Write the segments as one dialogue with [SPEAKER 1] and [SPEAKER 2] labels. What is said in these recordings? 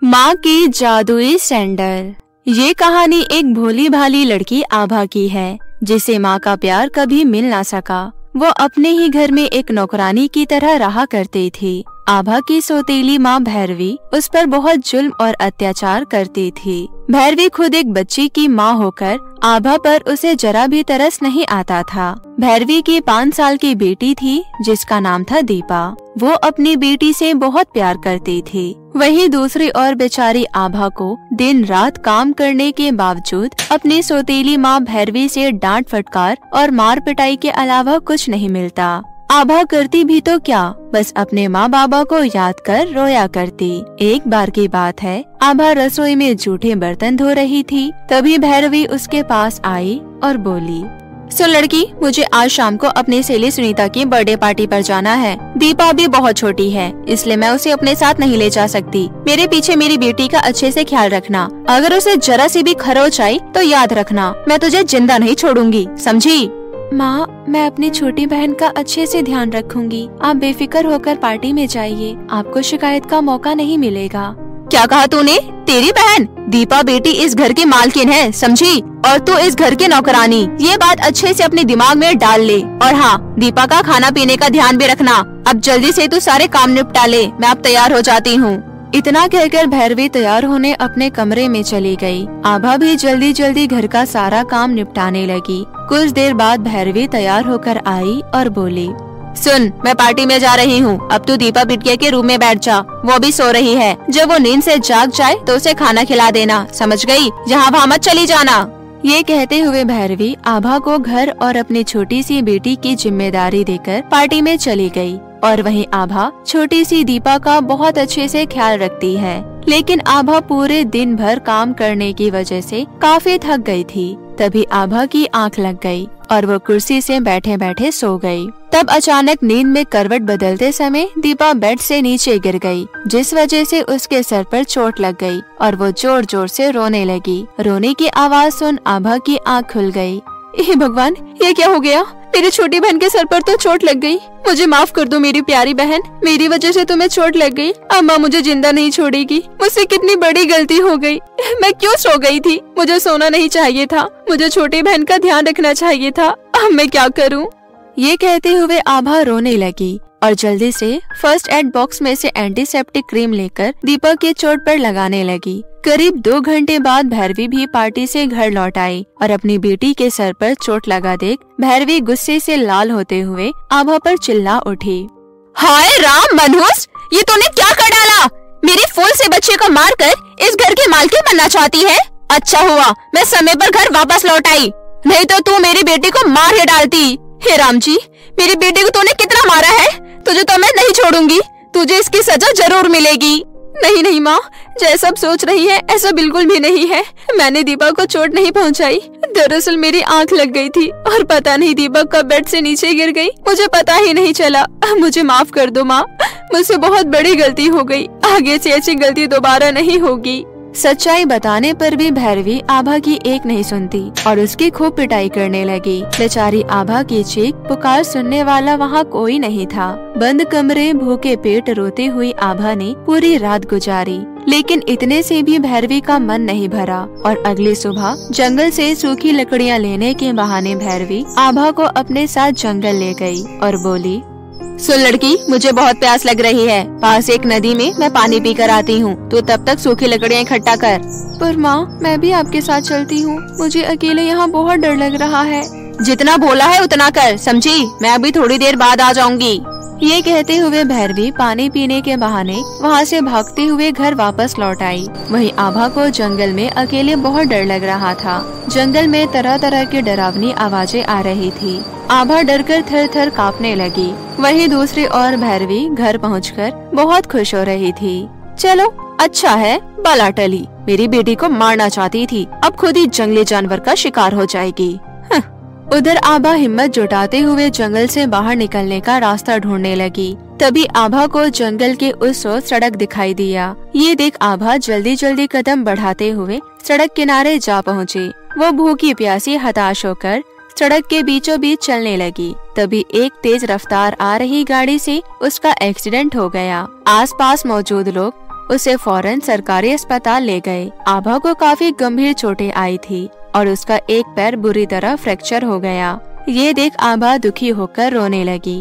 [SPEAKER 1] माँ की जादुई सैंडल। ये कहानी एक भोली भाली लड़की आभा की है, जिसे माँ का प्यार कभी मिल ना सका। वो अपने ही घर में एक नौकरानी की तरह रहा करती थी। आभा की सौतेली माँ भैरवी उस पर बहुत जुल्म और अत्याचार करती थी। भैरवी खुद एक बच्ची की माँ होकर आभा पर उसे जरा भी तरस नहीं आता था। भैरवी की 5 साल की बेटी थी, जिसका नाम था दीपा। वो अपनी बेटी से बहुत प्यार करती थी। वहीं दूसरी ओर बेचारी आभा को दिन रात काम करने के बावजूद अपनी सौतेली माँ भैरवी से डांट फटकार और मार पिटाई के अलावा कुछ नहीं मिलता। आभा करती भी तो क्या, बस अपने माँ बाबा को याद कर रोया करती। एक बार की बात है, आभा रसोई में जूठे बर्तन धो रही थी। तभी भैरवी उसके पास आई और बोली, सो लड़की, मुझे आज शाम को अपनी सहेली सुनीता की बर्थडे पार्टी पर जाना है। दीपा अभी बहुत छोटी है, इसलिए मैं उसे अपने साथ नहीं ले जा सकती। मेरे पीछे मेरी बेटी का अच्छे से ख्याल रखना। अगर उसे जरा सी भी खरोच आई तो याद रखना, मैं तुझे जिंदा नहीं छोड़ूंगी, समझी? माँ, मैं अपनी छोटी बहन का अच्छे से ध्यान रखूंगी। आप बेफिक्र होकर पार्टी में जाइए, आपको शिकायत का मौका नहीं मिलेगा। क्या कहा तूने? तेरी बहन? दीपा बेटी इस घर की मालकिन है, समझी? और तू इस घर की नौकरानी। ये बात अच्छे से अपने दिमाग में डाल ले। और हाँ, दीपा का खाना पीने का ध्यान भी रखना। अब जल्दी से तू सारे काम निपटा ले, मैं अब तैयार हो जाती हूँ। इतना कहकर भैरवी तैयार होने अपने कमरे में चली गई। आभा भी जल्दी जल्दी घर का सारा काम निपटाने लगी। कुछ देर बाद भैरवी तैयार होकर आई और बोली, सुन, मैं पार्टी में जा रही हूँ। अब तू दीपा बिटिया के रूम में बैठ जा, वो भी सो रही है। जब वो नींद से जाग जाए तो उसे खाना खिला देना, समझ गई? यहाँ वहाँ मत चली जाना। ये कहते हुए भैरवी आभा को घर और अपनी छोटी सी बेटी की जिम्मेदारी देकर पार्टी में चली गई। और वहीं आभा छोटी सी दीपा का बहुत अच्छे से ख्याल रखती है। लेकिन आभा पूरे दिन भर काम करने की वजह से काफी थक गई थी। तभी आभा की आंख लग गई और वो कुर्सी से बैठे बैठे सो गई। तब अचानक नींद में करवट बदलते समय दीपा बेड से नीचे गिर गई, जिस वजह से उसके सर पर चोट लग गई और वो जोर जोर से रोने लगी। रोने की आवाज सुन आभा की आंख खुल गई। हे भगवान, ये क्या हो गया? मेरी छोटी बहन के सर पर तो चोट लग गई। मुझे माफ कर दो मेरी प्यारी बहन, मेरी वजह से तुम्हें चोट लग गई। अम्मा मुझे जिंदा नहीं छोड़ेगी। मुझसे कितनी बड़ी गलती हो गई। मैं क्यों सो गई थी? मुझे सोना नहीं चाहिए था। मुझे छोटी बहन का ध्यान रखना चाहिए था। अब मैं क्या करूं? ये कहते हुए आभा रोने लगी और जल्दी से फर्स्ट एड बॉक्स में से एंटीसेप्टिक क्रीम लेकर दीपक के चोट पर लगाने लगी। करीब 2 घंटे बाद भैरवी भी पार्टी से घर लौट आई और अपनी बेटी के सर पर चोट लगा देख भैरवी गुस्से से लाल होते हुए आभा पर चिल्ला उठी, हाय राम मनहूस, ये तूने क्या कर डाला? मेरी फूल से बच्चे को मारकर इस घर की मालकिन बनना चाहती है? अच्छा हुआ मैं समय पर घर वापस लौट आई, नहीं तो तू मेरी बेटी को मार ही डालती। हे राम जी, मेरी बेटी को तूने कितना मारा है? तुझे तो मैं नहीं छोड़ूंगी, तुझे इसकी सजा जरूर मिलेगी। नहीं नहीं माँ, जैसा सब सोच रही है ऐसा बिल्कुल भी नहीं है। मैंने दीपा को चोट नहीं पहुँचाई। दरअसल मेरी आंख लग गई थी और पता नहीं दीपक कब बेड से नीचे गिर गई, मुझे पता ही नहीं चला। मुझे माफ कर दो माँ, मुझसे बहुत बड़ी गलती हो गई। आगे से ऐसी गलती दोबारा नहीं होगी। सच्चाई बताने पर भी भैरवी आभा की एक नहीं सुनती और उसकी खूब पिटाई करने लगी। बेचारी आभा की चीख पुकार सुनने वाला वहाँ कोई नहीं था। बंद कमरे भूखे पेट रोती हुई आभा ने पूरी रात गुजारी, लेकिन इतने से भी भैरवी का मन नहीं भरा और अगली सुबह जंगल से सूखी लकड़ियाँ लेने के बहाने भैरवी आभा को अपने साथ जंगल ले गई और बोली, सुन लड़की, मुझे बहुत प्यास लग रही है। पास एक नदी में मैं पानी पी कर आती हूँ। तू तब तक सूखी लकड़ियाँ इकट्ठा कर। पर माँ, मैं भी आपके साथ चलती हूँ। मुझे अकेले यहाँ बहुत डर लग रहा है। जितना बोला है उतना कर, समझी? मैं अभी थोड़ी देर बाद आ जाऊंगी। ये कहते हुए भैरवी पानी पीने के बहाने वहाँ से भागते हुए घर वापस लौट आई। वहीं आभा को जंगल में अकेले बहुत डर लग रहा था। जंगल में तरह तरह की डरावनी आवाजें आ रही थी। आभा डरकर थर थर कांपने लगी। वहीं दूसरी ओर भैरवी घर पहुंचकर बहुत खुश हो रही थी। चलो अच्छा है, बला टली। मेरी बेटी को मारना चाहती थी, अब खुद ही जंगली जानवर का शिकार हो जाएगी। उधर आभा हिम्मत जुटाते हुए जंगल से बाहर निकलने का रास्ता ढूंढने लगी। तभी आभा को जंगल के उस ओर सड़क दिखाई दिया। ये देख आभा जल्दी जल्दी कदम बढ़ाते हुए सड़क किनारे जा पहुँची। वो भूखी प्यासी हताश होकर सड़क के बीचों बीच चलने लगी। तभी एक तेज रफ्तार आ रही गाड़ी से उसका एक्सीडेंट हो गया। आसपास मौजूद लोग उसे फौरन सरकारी अस्पताल ले गए। आभा को काफी गंभीर चोटें आई थी और उसका एक पैर बुरी तरह फ्रैक्चर हो गया। ये देख आभा दुखी होकर रोने लगी।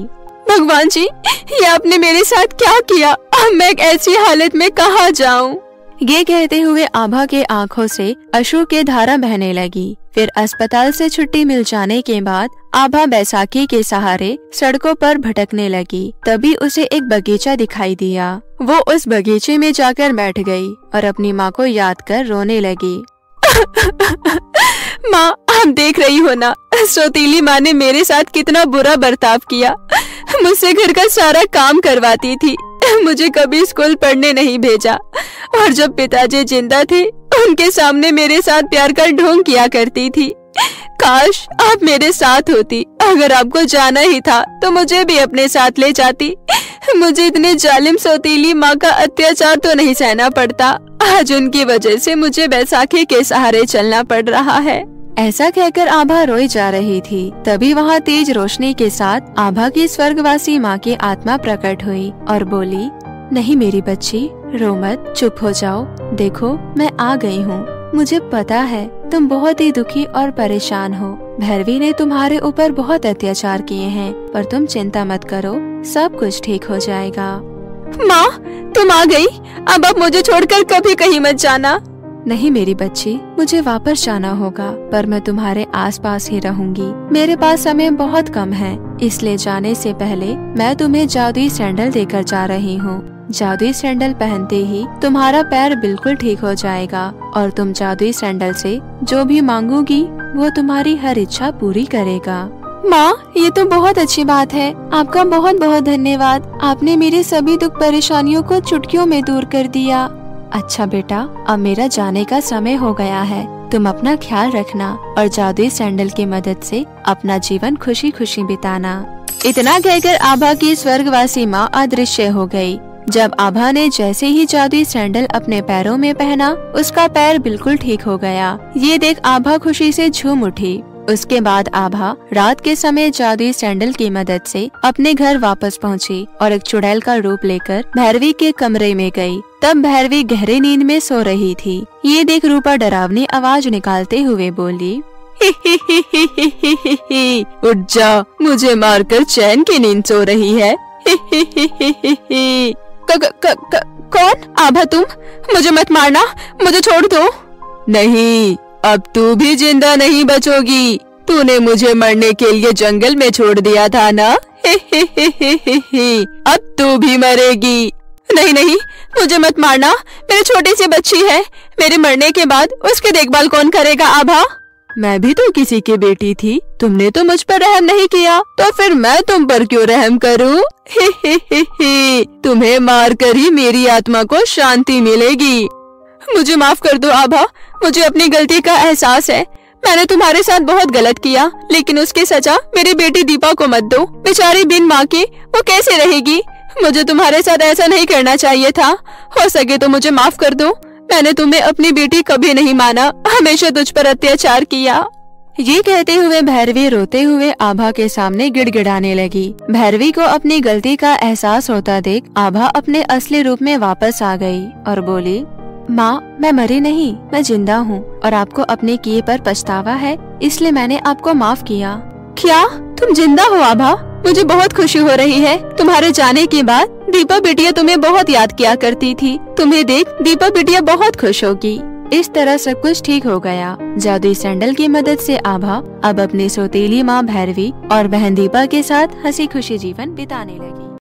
[SPEAKER 1] भगवान जी, ये आपने मेरे साथ क्या किया? अब मैं एक ऐसी हालत में कहाँ जाऊँ? ये कहते हुए आभा के आँखों से अश्रु की धारा बहने लगी। फिर अस्पताल से छुट्टी मिल जाने के बाद आभा बैसाखी के सहारे सड़कों पर भटकने लगी। तभी उसे एक बगीचा दिखाई दिया। वो उस बगीचे में जाकर बैठ गई और अपनी माँ को याद कर रोने लगी। माँ, आप देख रही हो ना, सौतीली माँ ने मेरे साथ कितना बुरा बर्ताव किया। मुझसे घर का सारा काम करवाती थी, मुझे कभी स्कूल पढ़ने नहीं भेजा और जब पिताजी जिंदा थे उनके सामने मेरे साथ प्यार का ढोंग किया करती थी। काश आप मेरे साथ होती। अगर आपको जाना ही था तो मुझे भी अपने साथ ले जाती। मुझे इतने जालिम सौतीली माँ का अत्याचार तो नहीं सहना पड़ता। आज उनकी वजह से मुझे बैसाखी के सहारे चलना पड़ रहा है। ऐसा कहकर आभा रोई जा रही थी। तभी वहाँ तेज रोशनी के साथ आभा की स्वर्गवासी माँ की आत्मा प्रकट हुई और बोली, नहीं मेरी बच्ची, रो मत, चुप हो जाओ। देखो मैं आ गई हूँ। मुझे पता है तुम बहुत ही दुखी और परेशान हो। भैरवी ने तुम्हारे ऊपर बहुत अत्याचार किए हैं, पर तुम चिंता मत करो, सब कुछ ठीक हो जाएगा। माँ, तुम आ गई। अब आप मुझे छोड़कर कभी कहीं मत जाना। नहीं मेरी बच्ची, मुझे वापस जाना होगा, पर मैं तुम्हारे आसपास ही रहूंगी। मेरे पास समय बहुत कम है, इसलिए जाने से पहले मैं तुम्हें जादुई सैंडल देकर जा रही हूँ। जादुई सैंडल पहनते ही तुम्हारा पैर बिल्कुल ठीक हो जाएगा और तुम जादुई सैंडल से जो भी मांगोगी वो तुम्हारी हर इच्छा पूरी करेगा। माँ, ये तो बहुत अच्छी बात है। आपका बहुत बहुत धन्यवाद। आपने मेरे सभी दुख परेशानियों को चुटकियों में दूर कर दिया। अच्छा बेटा, अब मेरा जाने का समय हो गया है। तुम अपना ख्याल रखना और जादुई सैंडल की मदद से अपना जीवन खुशी खुशी बिताना। इतना कहकर आभा की स्वर्गवासी माँ अदृश्य हो गई। जब आभा ने जैसे ही जादुई सैंडल अपने पैरों में पहना, उसका पैर बिल्कुल ठीक हो गया। ये देख आभा खुशी से झूम उठी। उसके बाद आभा रात के समय जादुई सैंडल की मदद से अपने घर वापस पहुंची और एक चुड़ैल का रूप लेकर भैरवी के कमरे में गई। तब भैरवी गहरे नींद में सो रही थी। ये देख रूपा डरावनी आवाज निकालते हुए बोली, उठ जा, मुझे मारकर चैन की नींद सो रही है। कौन? आभा तुम? मुझे मत मारना, मुझे छोड़ दो। नहीं, अब तू भी जिंदा नहीं बचोगी। तूने मुझे मरने के लिए जंगल में छोड़ दिया था ना? अब तू भी मरेगी। नहीं नहीं, मुझे मत मारना, मेरी छोटी सी बच्ची है। मेरे मरने के बाद उसकी देखभाल कौन करेगा? आभा, मैं भी तो किसी की बेटी थी। तुमने तो मुझ पर रहम नहीं किया, तो फिर मैं तुम पर क्यों रहम करूं? तुम्हें मार कर ही मेरी आत्मा को शांति मिलेगी। मुझे माफ कर दो आभा, मुझे अपनी गलती का एहसास है। मैंने तुम्हारे साथ बहुत गलत किया, लेकिन उसकी सजा मेरी बेटी दीपा को मत दो। बेचारी बिन माँ के वो कैसे रहेगी? मुझे तुम्हारे साथ ऐसा नहीं करना चाहिए था। हो सके तो मुझे माफ कर दो। मैंने तुम्हें अपनी बेटी कभी नहीं माना, हमेशा तुझ पर अत्याचार किया। ये कहते हुए भैरवी रोते हुए आभा के सामने गिड़गिड़ाने लगी। भैरवी को अपनी गलती का एहसास होता देख आभा अपने असली रूप में वापस आ गई और बोली, माँ, मैं मरी नहीं, मैं जिंदा हूँ और आपको अपने किए पर पछतावा है, इसलिए मैंने आपको माफ किया। क्या तुम जिंदा हो आभा? मुझे बहुत खुशी हो रही है। तुम्हारे जाने के बाद दीपा बिटिया तुम्हें बहुत याद किया करती थी। तुम्हें देख दीपा बिटिया बहुत खुश होगी। इस तरह सब कुछ ठीक हो गया। जादुई सैंडल की मदद से आभा अब अपनी सौतेली माँ भैरवी और बहन दीपा के साथ हंसी खुशी जीवन बिताने लगी।